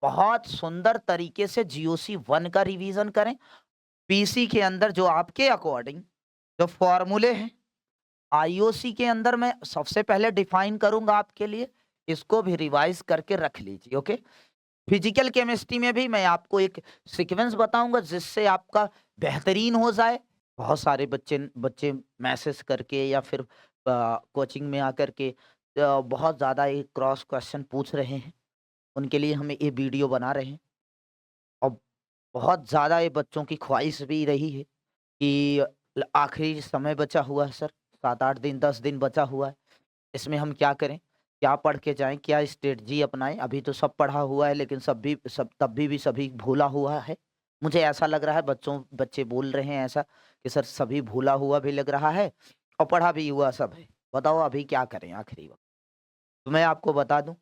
बहुत सुंदर तरीके से जीओसी 1 का रिवीजन करें। पीसी के अंदर जो आपके अकॉर्डिंग जो फॉर्मूले हैं, आईओसी के अंदर मैं सबसे पहले डिफाइन करूंगा आपके लिए, इसको भी रिवाइज करके रख लीजिए। ओके। फिजिकल केमिस्ट्री में भी मैं आपको एक सीक्वेंस बताऊंगा जिससे आपका बेहतरीन हो जाए। बहुत सारे बच्चे बच्चे मैसेज करके या फिर कोचिंग में आकर के बहुत ज़्यादा ये क्रॉस क्वेश्चन पूछ रहे हैं, उनके लिए हम ये वीडियो बना रहे हैं। और बहुत ज़्यादा ये बच्चों की ख्वाहिश भी रही है कि आखिरी समय बचा हुआ है सर, 7-8 दिन 10 दिन बचा हुआ है, इसमें हम क्या करें? क्या पढ़ के जाएँ? क्या स्ट्रेटजी अपनाएँ? अभी तो सब पढ़ा हुआ है लेकिन सब तब भी सभी भूला हुआ है। मुझे ऐसा लग रहा है, बच्चे बोल रहे हैं ऐसा कि सर सभी भूला हुआ भी लग रहा है और पढ़ा भी हुआ सब है। बताओ अभी क्या करें आखिरी वक़्त? तो मैं आपको बता दूँ,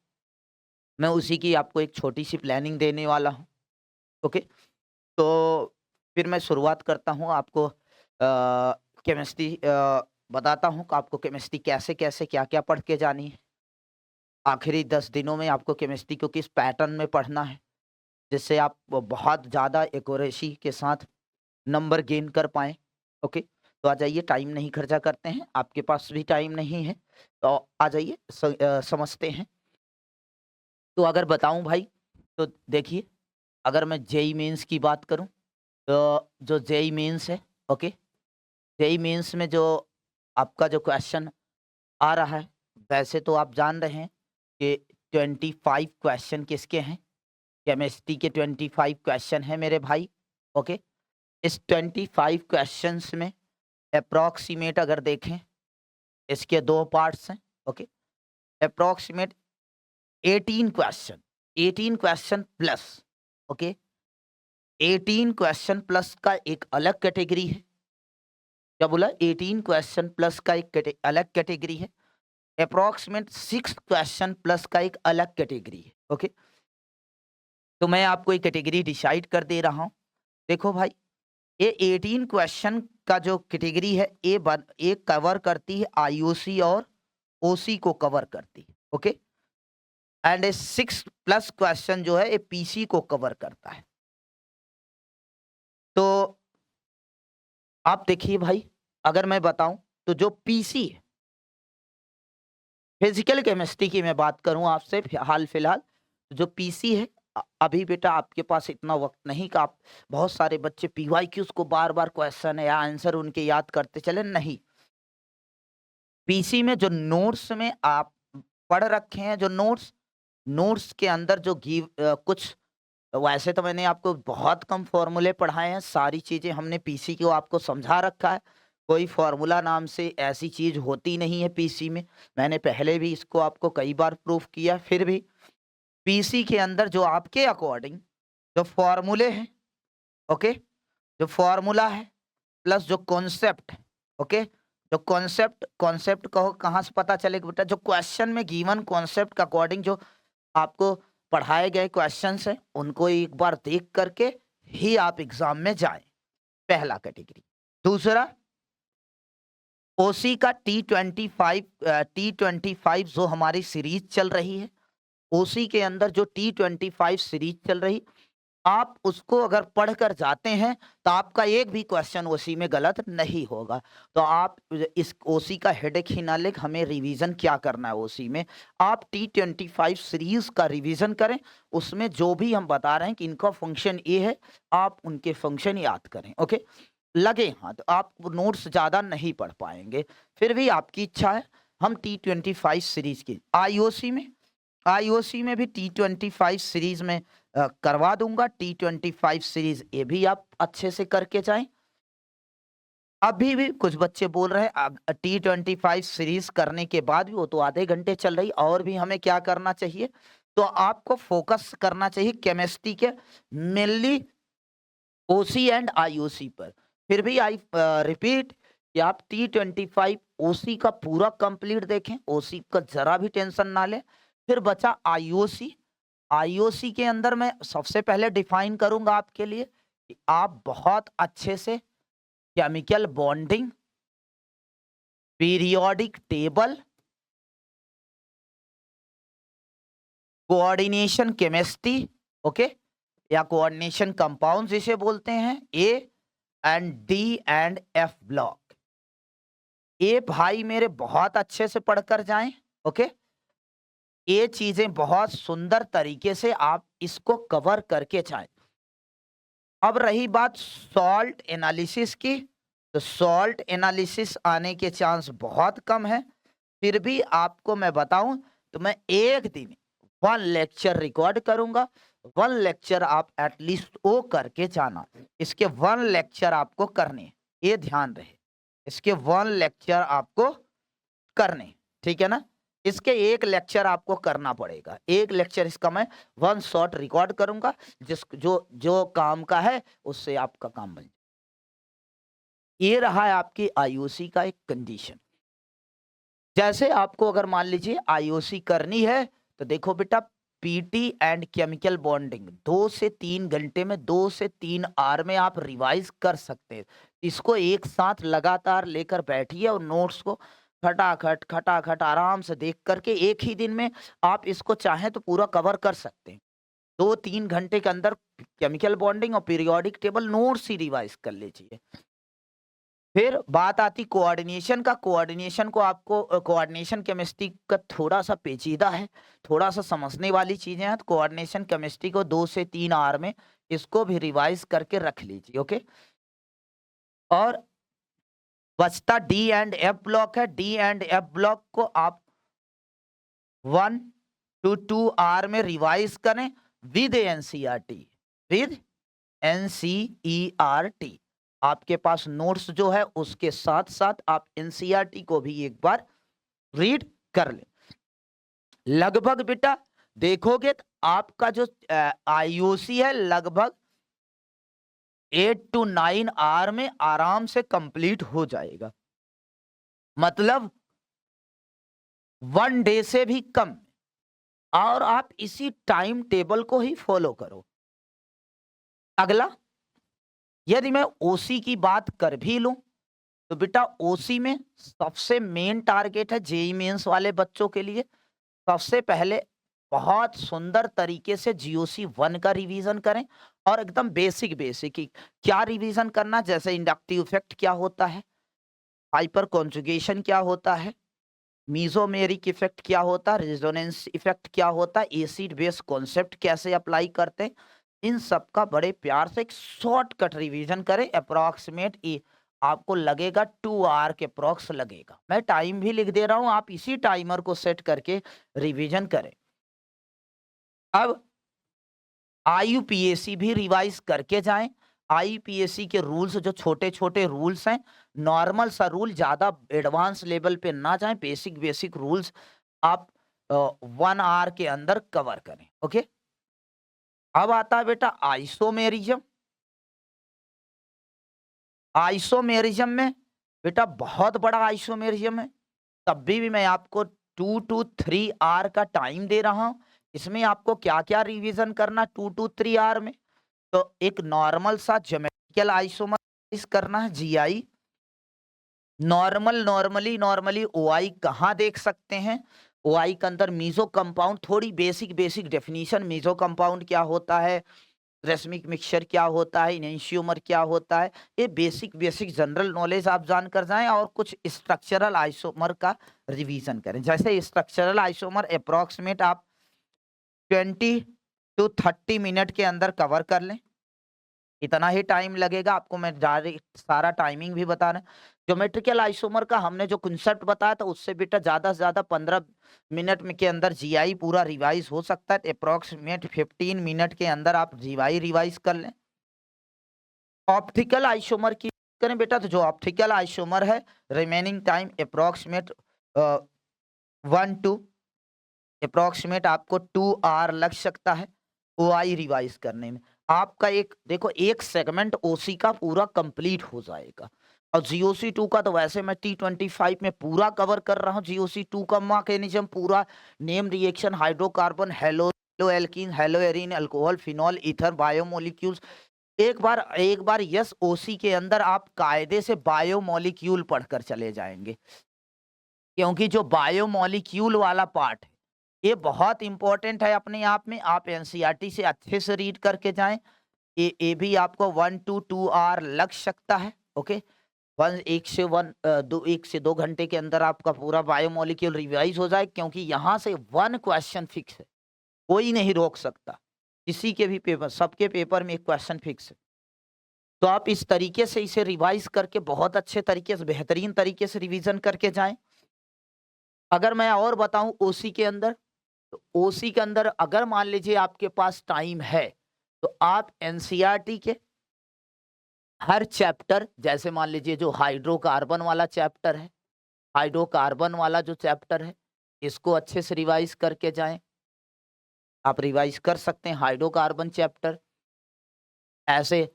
मैं उसी की आपको एक छोटी-सी प्लानिंग देने वाला हूँ। ओके? तो फिर मैं शुरुआत करता हूँ आपको केमिस्ट्री बताता हूँ कि आपको केमिस्ट्री कैसे-कैसे, क्या-क्या पढ़ के जानी है। आखिरी 10 दिनों में आपको केमिस्ट्री को किस पैटर्न में पढ़ना है, जिससे आप बहुत ज़्यादा एक्यूरेसी के साथ नंबर गेन कर पाएँ। ओके? तो आ जाइए, टाइम नहीं खर्चा करते हैं, आपके पास भी टाइम नहीं है, तो आ जाइए समझते हैं। तो अगर बताऊँ भाई, तो देखिए, अगर मैं जेईई मेंस की बात करूँ, तो जो जेईई मेंस है, ओके? जेईई मेंस में जो आपका जो क्वेश्चन आ रहा है, वैसे तो आप जान रहे हैं कि 25 क्वेश्चन किसके हैं? केमिस्ट्री के 25 क्वेश्चन हैं मेरे भाई। ओके? इस 25 क्वेश्चंस में अप्रॉक्सिमेट अगर देखें, इसके 2 पार्ट्स हैं। Okay? Approximate 18 question, 18 question plus. Okay? 18 question plus का एक अलग कैटेगरी है। क्या बोला? 18 क्वेश्चन प्लस का एक अलग कैटेगरी है। अप्रॉक्सिमेट 6 क्वेश्चन प्लस का एक अलग कैटेगरी है। ओके? तो मैं आपको एक कैटेगरी डिसाइड कर दे रहा हूँ। देखो भाई, ये 18 क्वेश्चन का जो कैटेगरी है, ये कवर करती है आईओसी और ओसी को कवर करती है। ओके? एंड ये 6 प्लस क्वेश्चन जो है ये पीसी को कवर करता है। तो आप देखिए भाई, अगर मैं बताऊं तो जो पीसी है, फिजिकल केमिस्ट्री की मैं बात करूं आपसे हाल फिलहाल, जो पीसी है, अभी बेटा आपके पास इतना वक्त नहीं कि आप बहुत सारे बच्चे पीवाईक्यूज को बार बार क्वेश्चन या आंसर उनके याद करते चले, नहीं। पीसी में जो नोट्स में आप पढ़ रखे हैं, जो नोट्स नोट्स के अंदर जो कुछ, वैसे तो मैंने आपको बहुत कम फॉर्मूले पढ़ाए हैं, सारी चीजें हमने पीसी को आपको समझा रखा है। कोई फॉर्मूला नाम से ऐसी चीज होती नहीं है पीसी में। मैंने पहले भी इसको आपको कई बार प्रूफ किया। फिर भी पीसी के अंदर जो आपके अकॉर्डिंग जो फॉर्मूले हैं, ओके, जो फॉर्मूला है प्लस जो कॉन्सेप्ट है, ओके, जो कॉन्सेप्ट कॉन्सेप्ट कहो कहाँ से पता चलेगा बेटा? जो क्वेश्चन में गिवन कॉन्सेप्ट के अकॉर्डिंग जो आपको पढ़ाए गए क्वेश्चंस हैं, उनको एक बार देख करके ही आप एग्जाम में जाएं। पहला कैटेगरी। दूसरा, ओसी का टी 25 जो हमारी सीरीज चल रही है, ओसी के अंदर जो टी 25 सीरीज चल रही, आप उसको अगर पढ़कर जाते हैं तो आपका एक भी क्वेश्चन ओसी में गलत नहीं होगा। तो आप इस ओसी का हेडेक ही ना ले, हमें रिवीजन क्या करना है ओसी में। आप टी 25 सीरीज का रिवीजन करें, उसमें जो भी हम बता रहे हैं कि इनका फंक्शन ये है, आप उनके फंक्शन याद करें। ओके? लगे हाँ तो आप नोट्स ज्यादा नहीं पढ़ पाएंगे, फिर भी आपकी इच्छा है। हम टी 25 सीरीज की आईओसी में भी टी 25 सीरीज में करवा दूंगा। टी 25 सीरीज ये भी आप अच्छे से करके जाएं। अभी भी कुछ बच्चे बोल रहे हैं टी 25 सीरीज करने के बाद भी वो तो आधे घंटे चल रही, और भी हमें क्या करना चाहिए? तो आपको फोकस करना चाहिए केमिस्ट्री के मेनली ओसी एंड आईओसी पर। फिर भी आई रिपीट कि आप टी 25 ओसी का पूरा कंप्लीट देखें, ओसी का जरा भी टेंशन ना लें। फिर बचा आईओसी। आईओसी के अंदर मैं सबसे पहले डिफाइन करूंगा आपके लिए कि आप बहुत अच्छे से chemical bonding, periodic table, coordination chemistry, okay, या कोऑर्डिनेशन कंपाउंड जिसे बोलते हैं, A and D and F block. ये भाई मेरे बहुत अच्छे से पढ़कर जाएं। ओके, ये चीजें बहुत सुंदर तरीके से आप इसको कवर करके जाएं। अब रही बात सॉल्ट एनालिसिस की, तो सॉल्ट एनालिसिस आने के चांस बहुत कम है। फिर भी आपको मैं बताऊं तो मैं एक दिन 1 लेक्चर रिकॉर्ड करूंगा। 1 लेक्चर आप एटलीस्ट वो करके जाना। इसके 1 लेक्चर आपको करने हैं, ये ध्यान रहे। इसके 1 लेक्चर आपको करने, ठीक है ना। इसके 1 लेक्चर आपको करना पड़ेगा। 1 लेक्चर इसका मैं 1 शॉट रिकॉर्ड करूंगा, जिस जो जो काम का है उससे आपका काम बन जाए। ये रहा है आपकी आईओसी का एक कंडीशन। जैसे आपको अगर मान लीजिए आईओसी करनी है तो देखो बेटा, पीटी एंड केमिकल बॉन्डिंग 2 से 3 घंटे में, 2 से 3 आवर में आप रिवाइज कर सकते हैं। इसको एक साथ लगातार लेकर बैठिए और नोट्स को खटाखट खटाखट आराम से देख करके एक ही दिन में आप इसको चाहें तो पूरा कवर कर सकते हैं। 2-3 घंटे के अंदर केमिकल बॉन्डिंग और पीरियोडिक टेबल नोट्स ही रिवाइज कर लीजिए। फिर बात आती कोऑर्डिनेशन का। कोऑर्डिनेशन को आपको कोऑर्डिनेशन केमिस्ट्री का थोड़ा सा पेचीदा है, थोड़ा सा समझने वाली चीजें हैं। तो कोऑर्डिनेशन केमिस्ट्री को 2 से 3 आवर में इसको भी रिवाइज करके रख लीजिए। ओके, और बचता डी एंड एफ ब्लॉक है। डी एंड एफ ब्लॉक को आप 1 to 2 आवर में रिवाइज करें विद एनसीईआरटी। विद एनसीईआरटी आपके पास नोट्स जो है उसके साथ साथ आप एनसीईआरटी को भी एक बार रीड कर लें। लगभग बेटा देखोगे तो आपका जो आईओसी है लगभग 8 to 9 आवर में आराम से कंप्लीट हो जाएगा। मतलब 1 डे से भी कम। और आप इसी टाइम टेबल को ही फॉलो करो। अगला, यदि मैं ओसी की बात कर भी लूं तो बेटा ओसी में सबसे मेन टारगेट है जेईई मेंस वाले बच्चों के लिए। सबसे पहले बहुत सुंदर तरीके से जीओसी 1 का रिवीजन करें और एकदम बेसिक बेसिक ही क्या रिवीजन करना, जैसे इंडक्टिव इफेक्ट क्या होता है, हाइपर कॉन्जुगेशन क्या होता है, मीजोमेरिक इफेक्ट क्या होता है, रेजोनेंस इफेक्ट क्या होता है, एसिड बेस कॉन्सेप्ट कैसे अप्लाई करते हैं, इन सब का बड़े प्यार से एक शॉर्टकट रिवीजन करें। अप्रोक्सीमेट आपको लगेगा 2 आवर के अप्रोक्स लगेगा। मैं टाइम भी लिख दे रहा हूं, आप इसी टाइमर को सेट करके रिवीजन करें। अब आईयूपीएसी भी रिवाइज करके जाएं। आईयूपीएसी के रूल्स जो छोटे छोटे रूल्स हैं, नॉर्मल सा रूल, ज्यादा एडवांस लेवल पे ना जाएं, बेसिक बेसिक रूल्स आप 1 आवर के अंदर कवर करें। ओके, अब आता है बेटा आइसोमेरिज्म। आइसोमेरिज्म में बेटा बहुत बड़ा आइसोमेरिज्म है, तब भी मैं आपको 2 to 3 आवर का टाइम दे रहा हूं। इसमें आपको क्या क्या रिवीजन करना 2 to 3 आवर में, तो एक नॉर्मल सा ज्योमेट्रिकल आइसोमर करना है, जीआई। नॉर्मली ओआई कहाँ देख सकते हैं, ओआई के अंदर मीजो कंपाउंड, थोड़ी basic basic definition, meso compound क्या होता है, रेसमिक मिक्सचर क्या होता है, इनेंशियोमर क्या होता है, ये बेसिक बेसिक जनरल नॉलेज आप जानकर जाएं। और कुछ स्ट्रक्चरल आइसोमर का रिवीजन करें। जैसे स्ट्रक्चरल आइसोमर अप्रोक्सीमेट आप 20 to 30 मिनट के अंदर कवर कर लें, इतना ही टाइम लगेगा आपको। मैं डायरेक्ट सारा टाइमिंग भी बता रहा हूं। ज्योमेट्रिकल आइसोमर का हमने जो कंसेप्ट बताया था उससे बेटा ज्यादा से ज्यादा 15 मिनट में के अंदर जीआई पूरा रिवाइज हो सकता है। अप्रोक्सीमेट 15 मिनट के अंदर आप जीआई रिवाइज कर लें। ऑप्टिकल आइसोमर की करें बेटा, तो जो ऑप्टिकल आइसोमर है remaining time approximate 1 to approximate आपको 2 आवर लग सकता है ओआई रिवाइज करने में। आपका एक देखो एक सेगमेंट ओसी का पूरा कंप्लीट हो जाएगा। और जीओसी 2 का तो वैसे मैं T25 में पूरा कवर कर रहा हूँ। जीओसी 2 का मैकेनिज्म पूरा, name reaction, hydrocarbon, hello alkene, hello arene, alcohol, phenol, ether, biomolecules. एक बार यस ओसी के अंदर आप कायदे से बायोमोलिक्यूल पढ़कर चले जाएंगे, क्योंकि जो बायोमोलिक्यूल वाला पार्ट है ये बहुत इंपॉर्टेंट है अपने आप में। आप एनसीईआरटी से अच्छे से रीड करके जाएं। ये भी आपको 1 to 2 आवर लग सकता है। ओके, 1 से 2 घंटे के अंदर आपका पूरा बायोमोलिक्यूल रिवाइज हो जाए, क्योंकि यहाँ से 1 क्वेश्चन फिक्स है, कोई नहीं रोक सकता। किसी के भी पेपर, सबके पेपर में एक क्वेश्चन फिक्स है। तो आप इस तरीके से इसे रिवाइज करके बहुत अच्छे तरीके से, बेहतरीन तरीके से रिवीजन करके जाएं। अगर मैं और बताऊं ओसी के अंदर, तो ओसी के अंदर अगर मान लीजिए आपके पास टाइम है, तो आप एनसीईआरटी के हर चैप्टर, जैसे मान लीजिए जो हाइड्रोकार्बन वाला चैप्टर है, हाइड्रोकार्बन वाला जो चैप्टर है, इसको अच्छे से रिवाइज करके जाएं। आप रिवाइज कर सकते हैं हाइड्रोकार्बन चैप्टर। ऐसे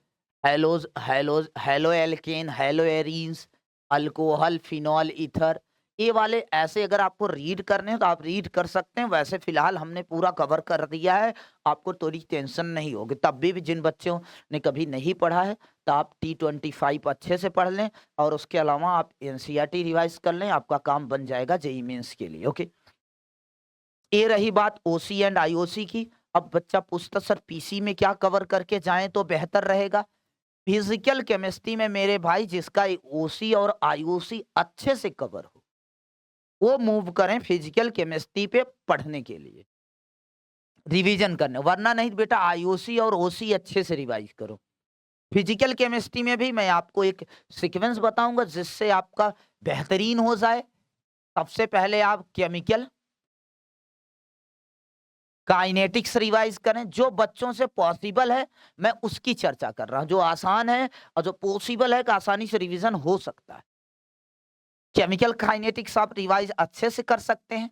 halo alkane, hello arenes, alcohol, phenol, ether, ये वाले ऐसे अगर आपको रीड करने हैं तो आप रीड कर सकते हैं। वैसे फिलहाल हमने पूरा कवर कर दिया है, आपको थोड़ी टेंशन नहीं होगी। तब भी जिन बच्चों ने कभी नहीं पढ़ा है तो आप T25 अच्छे से पढ़ लें, और उसके अलावा आप एनसीईआरटी रिवाइज कर लें, आपका काम बन जाएगा जेईई मेंस के लिए। ओके, ये रही बात ओसी एंड आईओसी की। अब बच्चा पूछता सर पीसी में क्या कवर करके जाएं तो बेहतर रहेगा। फिजिकल केमिस्ट्री में मेरे भाई जिसका ओसी और आईओसी अच्छे से कवर हो, वो मूव करें फिजिकल केमिस्ट्री पे पढ़ने के लिए, रिवीजन करने। वरना नहीं बेटा, आईओसी और ओसी अच्छे से रिवाइज करो। फिजिकल केमिस्ट्री में भी मैं आपको एक सीक्वेंस बताऊंगा जिससे आपका बेहतरीन हो जाए। सबसे पहले आप केमिकल काइनेटिक्स रिवाइज करें, जो बच्चों से पॉसिबल है मैं उसकी चर्चा कर रहा हूं, जो आसान है और जो पॉसिबल है कि आसानी से रिवीजन हो सकता है। केमिकल काइनेटिक्स आप रिवाइज अच्छे से कर सकते हैं।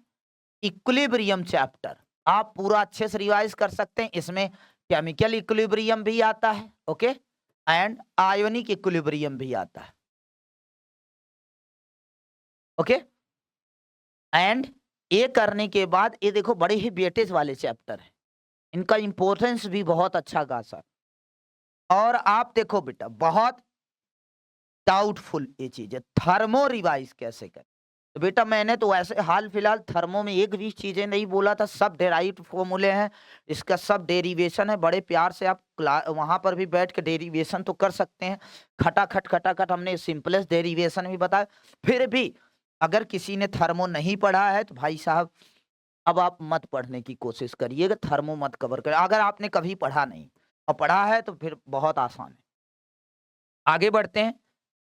इक्विलिब्रियम चैप्टर आप पूरा अच्छे से रिवाइज कर सकते हैं। इसमें केमिकल इक्विलिब्रियम भी आता है, ओके, एंड आयोनिक इक्विलिब्रियम भी आता है, ओके। एंड ये करने के बाद ये देखो बड़े ही वेटेज वाले चैप्टर हैं, इनका इंपॉर्टेंस भी बहुत अच्छा खासा। और आप देखो बेटा, बहुत डाउटफुल ये चीज है, थर्मो रिवाइज कैसे करें। तो बेटा मैंने तो ऐसे हाल फिलहाल थर्मो में एक भी चीजें नहीं बोला था, सब डेराइव्ड फॉर्मूले हैं, इसका सब डेरिवेशन है। बड़े प्यार से आप वहां पर भी बैठ के डेरिवेशन तो कर सकते हैं। खटाखट हमने सिंपलेस्ट डेरिवेशन भी बताया। फिर भी अगर किसी ने थर्मो नहीं पढ़ा है तो भाई साहब अब आप मत पढ़ने की कोशिश करिएगा, थर्मो मत कवर करिए। अगर आपने कभी पढ़ा नहीं और पढ़ा है तो फिर बहुत आसान है। आगे बढ़ते हैं,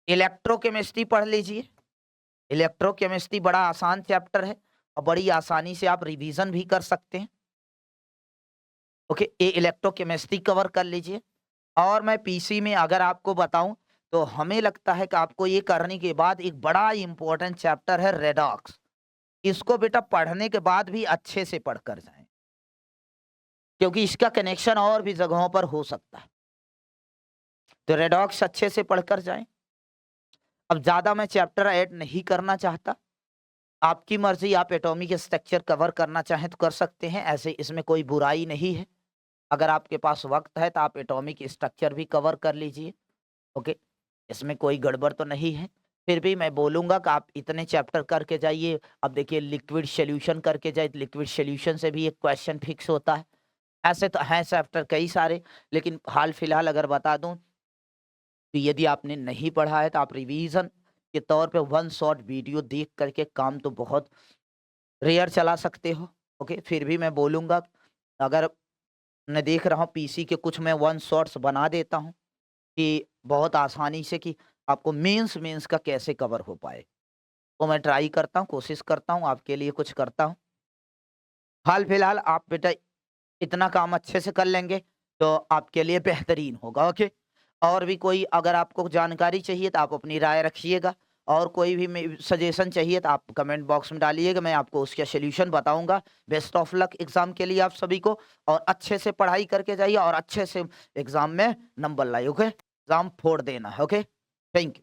इलेक्ट्रोकेमिस्ट्री पढ़ लीजिए। इलेक्ट्रोकेमिस्ट्री बड़ा आसान चैप्टर है और बड़ी आसानी से आप रिवीजन भी कर सकते हैं। ओके, ये इलेक्ट्रोकेमिस्ट्री कवर कर लीजिए। और मैं पीसी में अगर आपको बताऊं तो हमें लगता है कि आपको ये करने के बाद एक बड़ा इंपॉर्टेंट चैप्टर है रेडॉक्स। इसको बेटा पढ़ने के बाद भी अच्छे से पढ़कर जाएं, क्योंकि इसका कनेक्शन और भी जगहों पर हो सकता है। तो रेडॉक्स अच्छे से पढ़कर जाएं। अब ज्यादा मैं चैप्टर ऐड नहीं करना चाहता, आपकी मर्जी, आप एटॉमिक स्ट्रक्चर कवर करना चाहें तो कर सकते हैं, ऐसे इसमें कोई बुराई नहीं है। अगर आपके पास वक्त है तो आप एटॉमिक स्ट्रक्चर भी कवर कर लीजिए, ओके, इसमें कोई गड़बड़ तो नहीं है। फिर भी मैं बोलूंगा कि आप इतने चैप्टर करके जाइए। अब देखिए लिक्विड सोल्यूशन करके जाए, लिक्विड सोल्यूशन से भी एक क्वेश्चन फिक्स होता है। ऐसे तो हैं चैप्टर कई सारे, लेकिन हाल फिलहाल अगर बता दूं तो यदि आपने नहीं पढ़ा है तो आप रिवीजन के तौर पे वन शॉट वीडियो देख करके काम तो बहुत रेयर चला सकते हो, ओके। फिर भी मैं बोलूंगा, अगर मैं देख रहा हूँ पीसी के कुछ मैं वन शॉट्स बना देता हूँ कि बहुत आसानी से कि आपको मेंस का कैसे कवर हो पाए, तो मैं ट्राई करता हूँ, कोशिश करता हूँ, आपके लिए कुछ करता हूँ। हाल फिलहाल आप बेटा इतना काम अच्छे से कर लेंगे तो आपके लिए बेहतरीन होगा, ओके। और भी कोई अगर आपको जानकारी चाहिए तो आप अपनी राय रखिएगा, और कोई भी सजेशन चाहिए तो आप कमेंट बॉक्स में डालिएगा, मैं आपको उसका सॉल्यूशन बताऊंगा। बेस्ट ऑफ लक एग्जाम के लिए आप सभी को, और अच्छे से पढ़ाई करके जाइए और अच्छे से एग्जाम में नंबर लाइए, ओके। एग्जाम फोड़ देना है, ओके। Thank you.